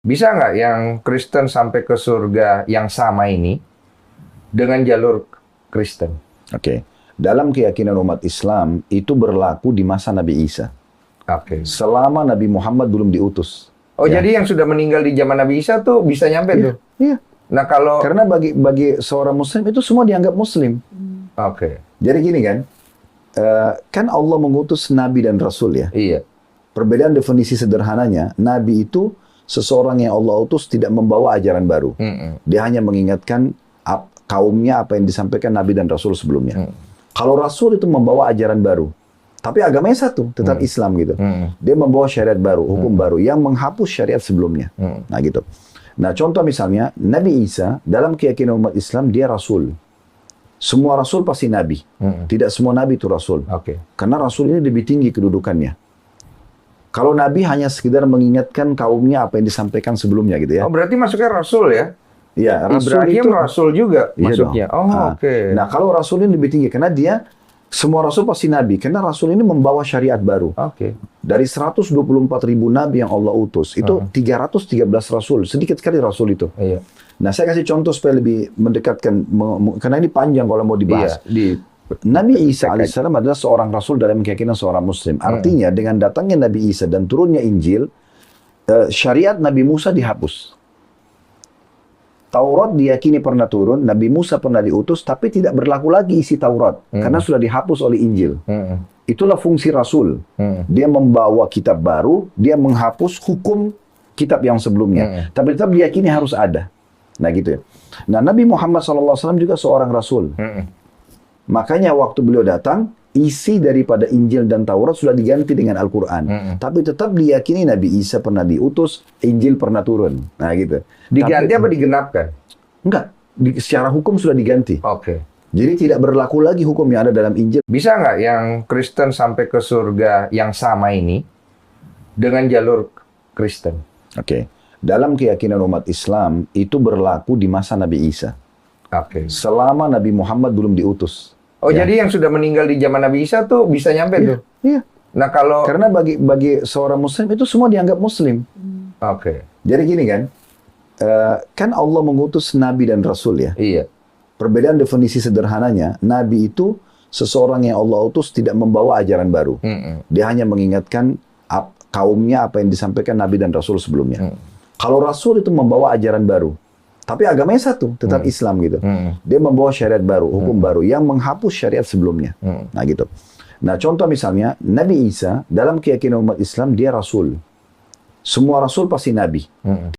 Bisa nggak yang Kristen sampai ke surga yang sama ini dengan jalur Kristen? Oke. Dalam keyakinan umat Islam itu berlaku di masa Nabi Isa. Oke. Selama Nabi Muhammad belum diutus. Oh, Ya. jadi yang sudah meninggal di zaman Nabi Isa tuh bisa nyampe Iya, tuh? iya. Nah, kalau... Karena bagi seorang Muslim itu semua dianggap Muslim. Oke. Jadi gini kan, kan Allah mengutus Nabi dan Rasul ya. Iya. Perbedaan definisi sederhananya, Nabi itu seseorang yang Allah utus tidak membawa ajaran baru. Dia hanya mengingatkan kaumnya apa yang disampaikan Nabi dan Rasul sebelumnya. Kalau Rasul itu membawa ajaran baru, tapi agamanya satu, tetap Islam gitu. Dia membawa syariat baru, hukum baru yang menghapus syariat sebelumnya. Nah gitu. Nah contoh misalnya, Nabi Isa dalam keyakinan umat Islam dia Rasul. Semua Rasul pasti Nabi. Tidak semua Nabi itu Rasul. Oke. Karena Rasul ini lebih tinggi kedudukannya. Kalau Nabi hanya sekedar mengingatkan kaumnya apa yang disampaikan sebelumnya gitu ya. Oh, berarti masuknya Rasul ya? Iya, Rasul Ibrahim itu Rasul juga iya masuknya. dong. Oh, oke. Nah, kalau Rasul ini lebih tinggi karena dia semua Rasul pasti Nabi. Karena Rasul ini membawa syariat baru. Oke. Dari 124.000 Nabi yang Allah utus, itu 313 Rasul. Sedikit sekali Rasul itu. Iya. Nah, saya kasih contoh supaya lebih mendekatkan, karena ini panjang kalau mau dibahas. Iya. Nabi Isa alaihissalam adalah seorang Rasul dalam keyakinan seorang Muslim. Artinya dengan datangnya Nabi Isa dan turunnya Injil, syariat Nabi Musa dihapus. Taurat diyakini pernah turun, Nabi Musa pernah diutus, tapi tidak berlaku lagi isi Taurat. Karena sudah dihapus oleh Injil. Itulah fungsi Rasul. Dia membawa kitab baru, dia menghapus hukum kitab yang sebelumnya. Tapi tetap diyakini harus ada. Nah gitu ya. Nah Nabi Muhammad SAW juga seorang Rasul. Makanya waktu beliau datang, isi daripada Injil dan Taurat sudah diganti dengan Al-Quran. Tapi tetap diyakini Nabi Isa pernah diutus, Injil pernah turun. Nah gitu. Diganti apa digenapkan? Enggak. Secara hukum sudah diganti. Oke. Jadi tidak berlaku lagi hukum yang ada dalam Injil. Bisa nggak yang Kristen sampai ke surga yang sama ini dengan jalur Kristen? Oke. Dalam keyakinan umat Islam itu berlaku di masa Nabi Isa. Oke. Selama Nabi Muhammad belum diutus. Oh, jadi yang sudah meninggal di zaman Nabi Isa tuh bisa nyampe tuh? Iya. Nah, kalau... Karena bagi seorang Muslim itu semua dianggap Muslim. Oke. Jadi gini kan, kan Allah mengutus Nabi dan Rasul ya. Iya. Perbedaan definisi sederhananya, Nabi itu seseorang yang Allah utus tidak membawa ajaran baru. Dia hanya mengingatkan kaumnya apa yang disampaikan Nabi dan Rasul sebelumnya. Kalau Rasul itu membawa ajaran baru, tapi agamanya satu, tetap Islam gitu. Dia membawa syariat baru, hukum baru yang menghapus syariat sebelumnya. Nah gitu. Nah contoh misalnya, Nabi Isa dalam keyakinan umat Islam dia Rasul. Semua Rasul pasti Nabi.